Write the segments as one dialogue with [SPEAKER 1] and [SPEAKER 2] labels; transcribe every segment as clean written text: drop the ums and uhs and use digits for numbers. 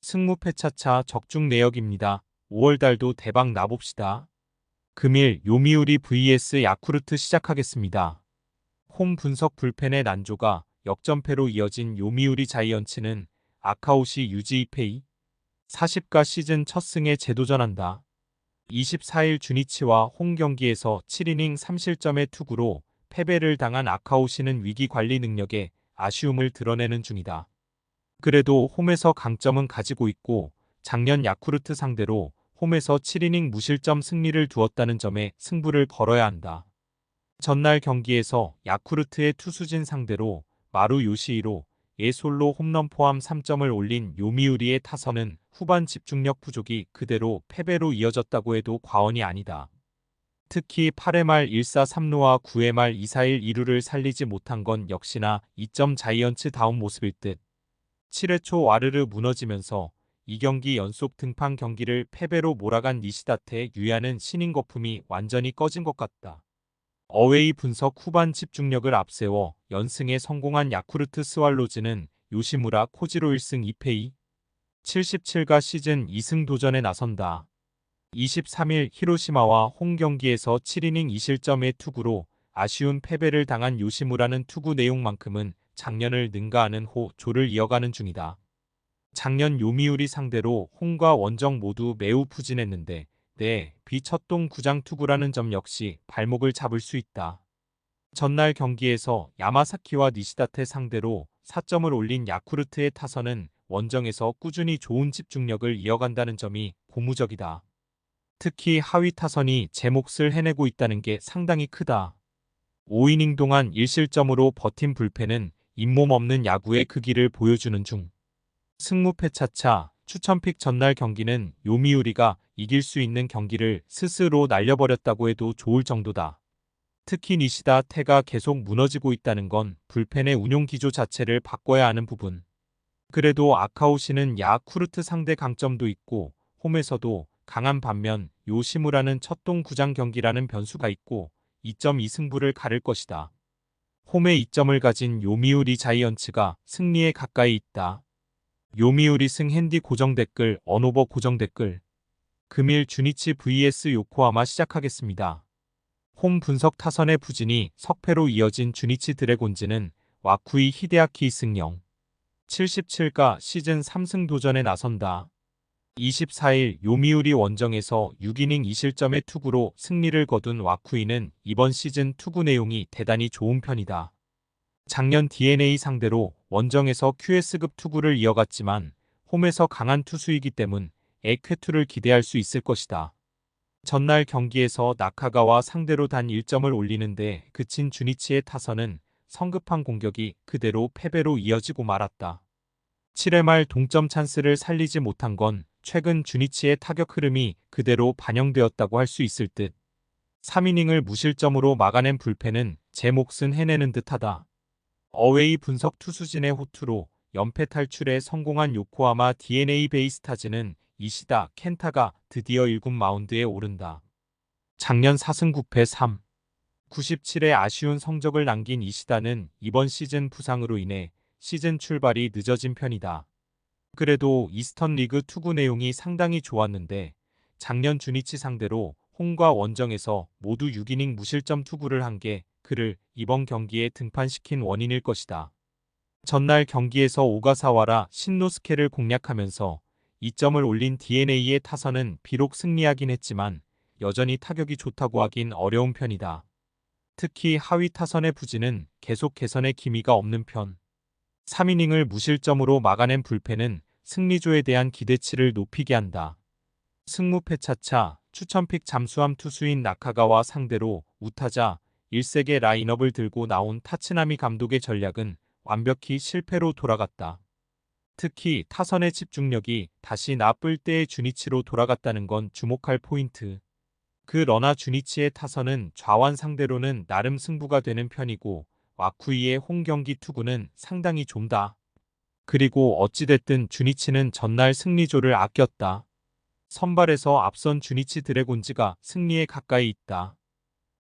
[SPEAKER 1] 승무패차차 적중 내역입니다. 5월달도 대박 나봅시다. 금일 요미우리 vs 야쿠르트 시작하겠습니다. 홈 분석 불펜의 난조가 역전패로 이어진 요미우리 자이언츠는 아카오시 유지 2패 40가 시즌 첫 승에 재도전한다. 24일 주니치와 홈 경기에서 7이닝 3실점의 투구로 패배를 당한 아카오시는 위기 관리 능력에 아쉬움을 드러내는 중이다. 그래도 홈에서 강점은 가지고 있고 작년 야쿠르트 상대로 홈에서 7이닝 무실점 승리를 두었다는 점에 승부를 걸어야 한다. 전날 경기에서 야쿠르트의 투수진 상대로 마루 요시히로 예솔로 홈런 포함 3점을 올린 요미우리의 타선은 후반 집중력 부족이 그대로 패배로 이어졌다고 해도 과언이 아니다. 특히 8회 말 1사 3루와 9회 말 2사1 2루를 살리지 못한 건 역시나 2점 자이언츠 다운 모습일 듯. 7회 초 와르르 무너지면서 2경기 연속 등판 경기를 패배로 몰아간 니시다테의 유야는 신인 거품이 완전히 꺼진 것 같다. 어웨이 분석 후반 집중력을 앞세워 연승에 성공한 야쿠르트 스왈로즈는 요시무라 코지로 1승 2패 77가 시즌 2승 도전에 나선다. 23일 히로시마와 홈 경기에서 7이닝 2실점의 투구로 아쉬운 패배를 당한 요시무라는 투구 내용만큼은 작년을 능가하는 호조를 이어가는 중이다. 작년 요미우리 상대로 홈과 원정 모두 매우 부진했는데 비첫동 구장 투구라는 점 역시 발목을 잡을 수 있다. 전날 경기에서 야마사키와 니시다테 상대로 4점을 올린 야쿠르트의 타선은 원정에서 꾸준히 좋은 집중력을 이어간다는 점이 고무적이다. 특히 하위 타선이 제 몫을 해내고 있다는 게 상당히 크다. 5이닝 동안 1실점으로 버틴 불펜은 잇몸 없는 야구의 크기를 보여주는 중. 승무패차차 추천픽 전날 경기는 요미우리가 이길 수 있는 경기를 스스로 날려버렸다고 해도 좋을 정도다. 특히 니시다테가 계속 무너지고 있다는 건 불펜의 운용 기조 자체를 바꿔야 하는 부분. 그래도 아카오시는 야쿠르트 상대 강점도 있고 홈에서도 강한 반면 요시무라는 첫동 구장 경기라는 변수가 있고 2.2 승부를 가를 것이다. 홈에 2점을 가진 요미우리 자이언츠가 승리에 가까이 있다. 요미우리 승 핸디 고정 댓글 언오버 고정 댓글 금일 주니치 vs 요코하마 시작하겠습니다. 홈 분석 타선의 부진이 석패로 이어진 주니치 드래곤즈는 와쿠이 히데아키 승령 77가 시즌 3승 도전에 나선다. 24일 요미우리 원정에서 6이닝 2실점의 투구로 승리를 거둔 와쿠이는 이번 시즌 투구 내용이 대단히 좋은 편이다. 작년 DNA 상대로 원정에서 QS급 투구를 이어갔지만 홈에서 강한 투수이기 때문 액회투를 기대할 수 있을 것이다. 전날 경기에서 나카가와 상대로 단 1점을 올리는데 그친 주니치의 타선은 성급한 공격이 그대로 패배로 이어지고 말았다. 7회 말 동점 찬스를 살리지 못한 건 최근 주니치의 타격 흐름이 그대로 반영되었다고 할 수 있을 듯. 3이닝을 무실점으로 막아낸 불펜은 제 몫은 해내는 듯하다. 어웨이 분석 투수진의 호투로 연패 탈출에 성공한 요코하마 DNA 베이스타즈는 이시다 켄타가 드디어 1군 마운드에 오른다. 작년 4승 9패 3. 97의 아쉬운 성적을 남긴 이시다는 이번 시즌 부상으로 인해 시즌 출발이 늦어진 편이다. 그래도 이스턴 리그 투구 내용이 상당히 좋았는데 작년 주니치 상대로 홈과 원정에서 모두 6이닝 무실점 투구를 한 게 그를 이번 경기에 등판시킨 원인일 것이다. 전날 경기에서 오가사와라 신노스케를 공략하면서 2점을 올린 DNA의 타선은 비록 승리하긴 했지만 여전히 타격이 좋다고 하긴 어려운 편이다. 특히 하위 타선의 부진은 계속 개선의 기미가 없는 편. 3이닝을 무실점으로 막아낸 불펜은 승리조에 대한 기대치를 높이게 한다. 승무패차차 추천픽 잠수함 투수인 나카가와 상대로 우타자 1세계 라인업을 들고 나온 타츠나미 감독의 전략은 완벽히 실패로 돌아갔다. 특히 타선의 집중력이 다시 나쁠 때의 주니치로 돌아갔다는 건 주목할 포인트. 그러나 주니치의 타선은 좌완 상대로는 나름 승부가 되는 편이고 와쿠이의 홈 경기 투구는 상당히 좋다. 그리고 어찌됐든 주니치는 전날 승리조를 아꼈다. 선발에서 앞선 주니치 드래곤즈가 승리에 가까이 있다.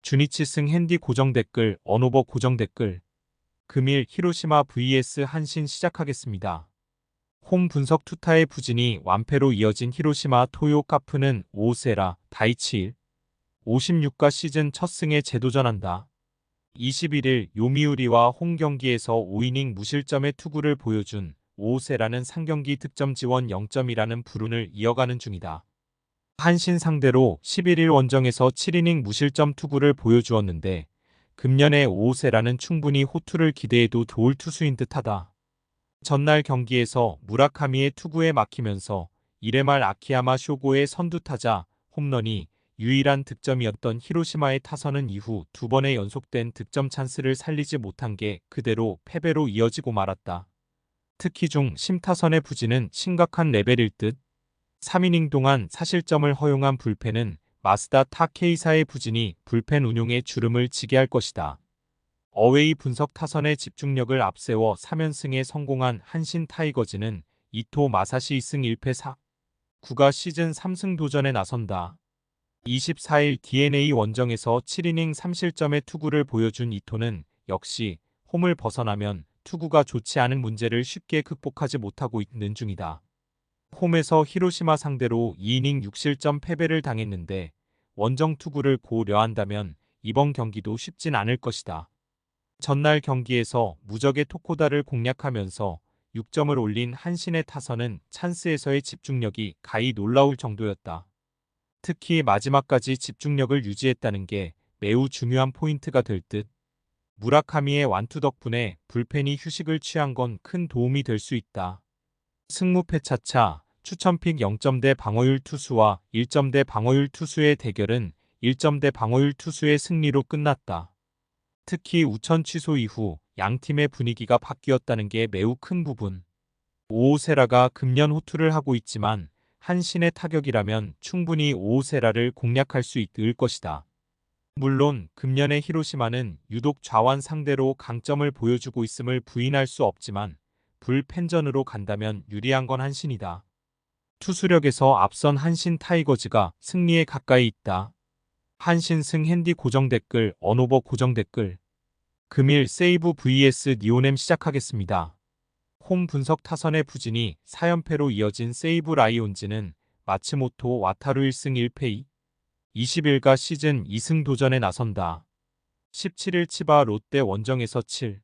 [SPEAKER 1] 주니치 승 핸디 고정 댓글 언오버 고정 댓글 금일 히로시마 vs 한신 시작하겠습니다. 홈 분석 투타의 부진이 완패로 이어진 히로시마 토요 카프는 오세라 다이치 1, 56가 시즌 첫 승에 재도전한다. 21일 요미우리와 홈 경기에서 5이닝 무실점의 투구를 보여준 오세라는 상경기 득점 지원 0점이라는 불운을 이어가는 중이다. 한신 상대로 11일 원정에서 7이닝 무실점 투구를 보여주었는데 금년의 오세라는 충분히 호투를 기대해도 좋을 투수인 듯하다. 전날 경기에서 무라카미의 투구에 막히면서 1회 말 아키야마 쇼고의 선두타자 홈런이 유일한 득점이었던 히로시마의 타선은 이후 두 번의 연속된 득점 찬스를 살리지 못한 게 그대로 패배로 이어지고 말았다. 특히 중 심타선의 부진은 심각한 레벨일 듯. 3이닝 동안 사실점을 허용한 불펜은 마스다 타케이사의 부진이 불펜 운용에 주름을 지게 할 것이다. 어웨이 분석 타선의 집중력을 앞세워 3연승에 성공한 한신 타이거즈는 이토 마사시 2승 1패 4, 9가 시즌 3승 도전에 나선다. 24일 DNA 원정에서 7이닝 3실점의 투구를 보여준 이토는 역시 홈을 벗어나면 투구가 좋지 않은 문제를 쉽게 극복하지 못하고 있는 중이다. 홈에서 히로시마 상대로 2이닝 6실점 패배를 당했는데 원정 투구를 고려한다면 이번 경기도 쉽진 않을 것이다. 전날 경기에서 무적의 토코다를 공략하면서 6점을 올린 한신의 타선은 찬스에서의 집중력이 가히 놀라울 정도였다. 특히 마지막까지 집중력을 유지했다는 게 매우 중요한 포인트가 될 듯. 무라카미의 완투 덕분에 불펜이 휴식을 취한 건 큰 도움이 될 수 있다. 승무패 차차 추천픽 0점대 방어율 투수와 1점대 방어율 투수의 대결은 1점대 방어율 투수의 승리로 끝났다. 특히 우천 취소 이후 양팀의 분위기가 바뀌었다는 게 매우 큰 부분. 오오세라가 금년 호투를 하고 있지만 한신의 타격이라면 충분히 오오세라를 공략할 수 있을 것이다. 물론 금년의 히로시마는 유독 좌완 상대로 강점을 보여주고 있음을 부인할 수 없지만 불펜전으로 간다면 유리한 건 한신이다. 투수력에서 앞선 한신 타이거즈가 승리에 가까이 있다. 한신 승 핸디 고정 댓글 언오버 고정 댓글 금일 세이브 vs 니오넴 시작하겠습니다. 홈 분석 타선의 부진이 4연패로 이어진 세이브 라이온즈는 마츠모토 와타루 1승 1패 2, 20일가 시즌 2승 도전에 나선다. 17일 치바 롯데 원정에서 7,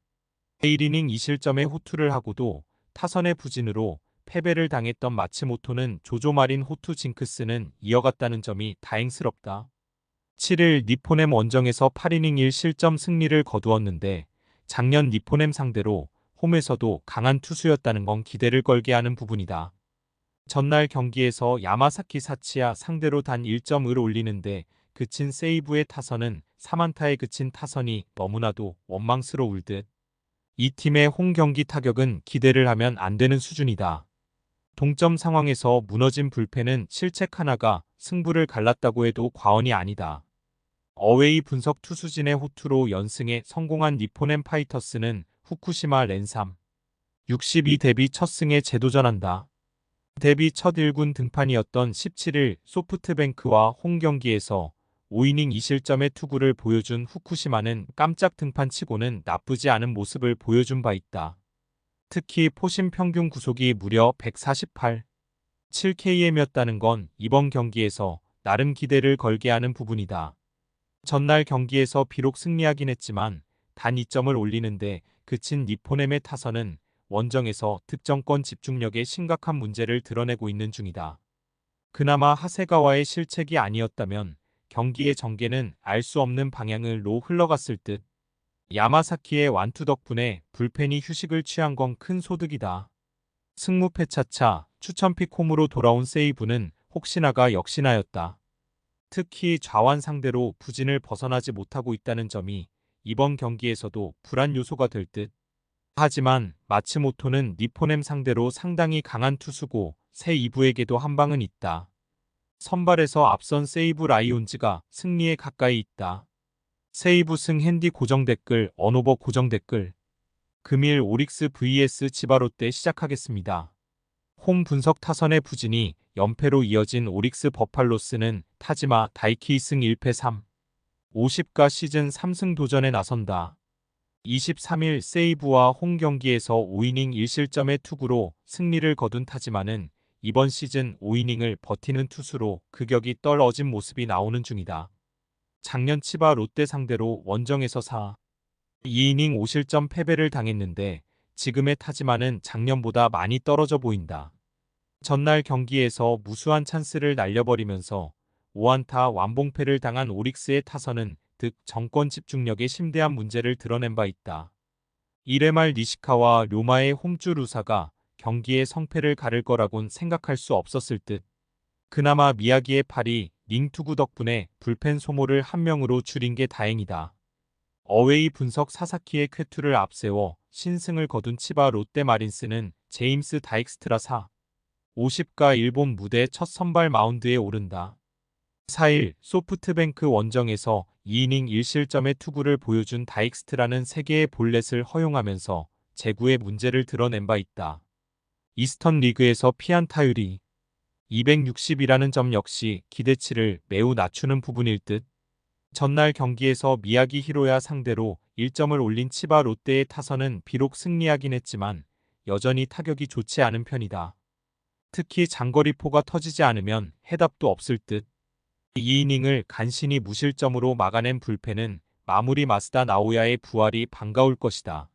[SPEAKER 1] 1이닝 2실점의 호투를 하고도 타선의 부진으로 패배를 당했던 마츠모토는 조조마린 호투 징크스는 이어갔다는 점이 다행스럽다. 7일 니포넴 원정에서 8이닝 1실점 승리를 거두었는데 작년 니포넴 상대로 홈에서도 강한 투수였다는 건 기대를 걸게 하는 부분이다. 전날 경기에서 야마사키 사치야 상대로 단 1점을 올리는데 그친 세이브의 타선은 3안타에 그친 타선이 너무나도 원망스러울 듯. 이 팀의 홈 경기 타격은 기대를 하면 안 되는 수준이다. 동점 상황에서 무너진 불펜은 실책 하나가 승부를 갈랐다고 해도 과언이 아니다. 어웨이 분석 투수진의 호투로 연승에 성공한 니포넴 파이터스는 후쿠시마 랜삼 62 데뷔 첫 승에 재도전한다. 데뷔 첫 1군 등판이었던 17일 소프트뱅크와 홈 경기에서 5이닝 2실점의 투구를 보여준 후쿠시마는 깜짝 등판치고는 나쁘지 않은 모습을 보여준 바 있다. 특히 포심 평균 구속이 무려 148, 7km였다는 건 이번 경기에서 나름 기대를 걸게 하는 부분이다. 전날 경기에서 비록 승리하긴 했지만 단 2점을 올리는데 그친 니포넴의 타선은 원정에서 득점권 집중력에 심각한 문제를 드러내고 있는 중이다. 그나마 하세가와의 실책이 아니었다면 경기의 전개는 알 수 없는 방향으로 흘러갔을 듯. 야마사키의 완투 덕분에 불펜이 휴식을 취한 건 큰 소득이다. 승무패 차차 추천픽 홈으로 돌아온 세이브는 혹시나가 역시나였다. 특히 좌완 상대로 부진을 벗어나지 못하고 있다는 점이 이번 경기에서도 불안 요소가 될 듯. 하지만 마츠모토는 니포넴 상대로 상당히 강한 투수고 새 이브에게도 한방은 있다. 선발에서 앞선 세이브 라이온즈가 승리에 가까이 있다. 세이브 승 핸디 고정 댓글 언오버 고정 댓글 금일 오릭스 vs 치바롯데 시작하겠습니다. 홈 분석 타선의 부진이 연패로 이어진 오릭스 버팔로스는 타지마 다이키 2승 1패 3, 50가 시즌 3승 도전에 나선다. 23일 세이브와 홈 경기에서 5이닝 1실점의 투구로 승리를 거둔 타지만은 이번 시즌 5이닝을 버티는 투수로 극격이 떨어진 모습이 나오는 중이다. 작년 치바 롯데 상대로 원정에서 2이닝 5실점 패배를 당했는데 지금의 타지만은 작년보다 많이 떨어져 보인다. 전날 경기에서 무수한 찬스를 날려버리면서 5안타 완봉패를 당한 오릭스의 타선은 득 정권 집중력에 심대한 문제를 드러낸 바 있다. 1회 말 니시카와 료마의 홈주 루사가 경기의 성패를 가를 거라곤 생각할 수 없었을 듯. 그나마 미야기의 팔이 닝투구 덕분에 불펜 소모를 한 명으로 줄인 게 다행이다. 어웨이 분석 사사키의 쾌투를 앞세워 신승을 거둔 치바 롯데 마린스는 제임스 다익스트라 50가 일본 무대 첫 선발 마운드에 오른다. 4일 소프트뱅크 원정에서 2이닝 1실점의 투구를 보여준 다익스트라는 3개의 볼넷을 허용하면서 제구의 문제를 드러낸 바 있다. 이스턴 리그에서 피안 타율이 260이라는 점 역시 기대치를 매우 낮추는 부분일 듯. 전날 경기에서 미야기 히로야 상대로 1점을 올린 치바 롯데의 타선은 비록 승리하긴 했지만 여전히 타격이 좋지 않은 편이다. 특히 장거리포가 터지지 않으면 해답도 없을 듯. 2이닝을 간신히 무실점으로 막아낸 불펜은 마무리 마스다 나오야의 부활이 반가울 것이다.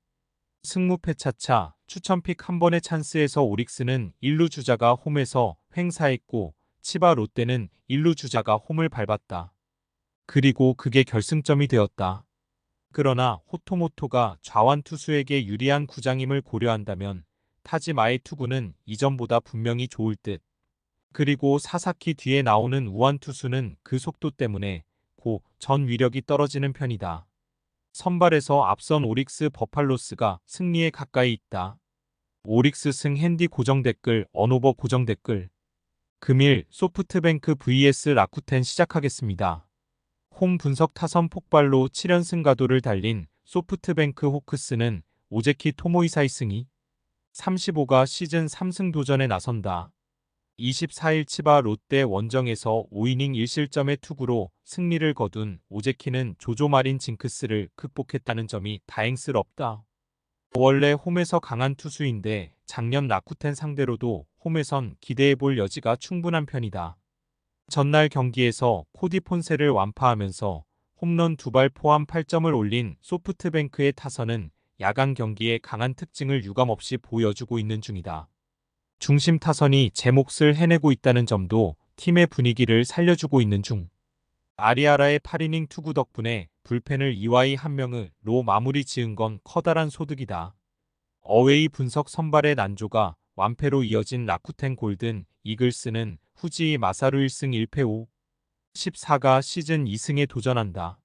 [SPEAKER 1] 승무패 차차 추천픽 한 번의 찬스에서 오릭스는 1루 주자가 홈에서 횡사했고 치바 롯데는 1루 주자가 홈을 밟았다. 그리고 그게 결승점이 되었다. 그러나 호토모토가 좌완 투수에게 유리한 구장임을 고려한다면 타지마의 투구는 이전보다 분명히 좋을 듯. 그리고 사사키 뒤에 나오는 우완 투수는 그 속도 때문에 전 위력이 떨어지는 편이다. 선발에서 앞선 오릭스 버팔로스가 승리에 가까이 있다. 오릭스 승 핸디 고정 댓글 언오버 고정 댓글. 금일 소프트뱅크 vs 라쿠텐 시작하겠습니다. 홈 분석 타선 폭발로 7연승 가도를 달린 소프트뱅크 호크스는 오제키 토모이사이 승이 35가 시즌 3승 도전에 나선다. 24일 치바 롯데 원정에서 5이닝 1실점의 투구로 승리를 거둔 오제키는 조조마린 징크스를 극복했다는 점이 다행스럽다. 원래 홈에서 강한 투수인데 작년 라쿠텐 상대로도 홈에선 기대해볼 여지가 충분한 편이다. 전날 경기에서 코디 폰세를 완파하면서 홈런 2발 포함 8점을 올린 소프트뱅크의 타선은 야간 경기에 강한 특징을 유감없이 보여주고 있는 중이다. 중심 타선이 제 몫을 해내고 있다는 점도 팀의 분위기를 살려주고 있는 중. 아리아라의 8이닝 투구 덕분에 불펜을 이와이 한 명으로 마무리 지은 건 커다란 소득이다. 어웨이 분석 선발의 난조가 완패로 이어진 라쿠텐 골든 이글스는 후지이 마사루 1승 1패 14가 시즌 2승에 도전한다.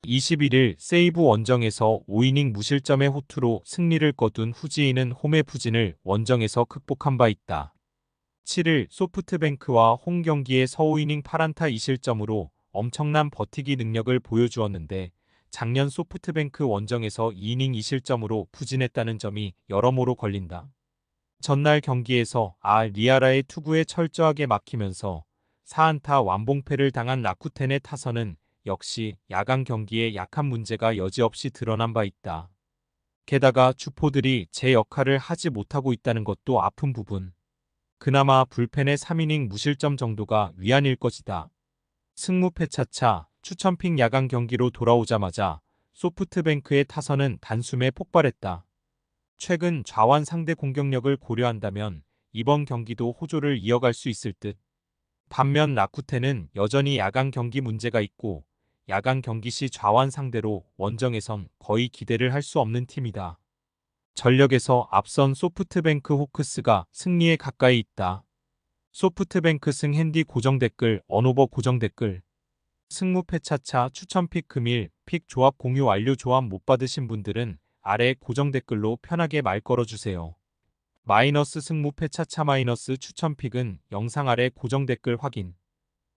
[SPEAKER 1] 21일 세이브 원정에서 5이닝 무실점의 호투로 승리를 거둔 후지이는 홈의 부진을 원정에서 극복한 바 있다. 7일 소프트뱅크와 홈 경기에서 5이닝 8안타 2실점으로 엄청난 버티기 능력을 보여주었는데 작년 소프트뱅크 원정에서 2이닝 2실점으로 부진했다는 점이 여러모로 걸린다. 전날 경기에서 리아라의 투구에 철저하게 막히면서 4안타 완봉패를 당한 라쿠텐의 타선은 역시 야간 경기에 약한 문제가 여지없이 드러난 바 있다. 게다가 주포들이 제 역할을 하지 못하고 있다는 것도 아픈 부분. 그나마 불펜의 3이닝 무실점 정도가 위안일 것이다. 승무패 차차 추천픽 야간 경기로 돌아오자마자 소프트뱅크의 타선은 단숨에 폭발했다. 최근 좌완 상대 공격력을 고려한다면 이번 경기도 호조를 이어갈 수 있을 듯. 반면 라쿠텐은 여전히 야간 경기 문제가 있고 야간 경기 시 좌완 상대로 원정에선 거의 기대를 할 수 없는 팀이다. 전력에서 앞선 소프트뱅크 호크스가 승리에 가까이 있다. 소프트뱅크 승 핸디 고정 댓글 언오버 고정 댓글. 승무패 차차 추천픽 금일 픽 조합 공유 완료. 조합 못 받으신 분들은 아래 고정 댓글로 편하게 말 걸어주세요. 마이너스 승무패 차차 마이너스 추천픽은 영상 아래 고정 댓글 확인.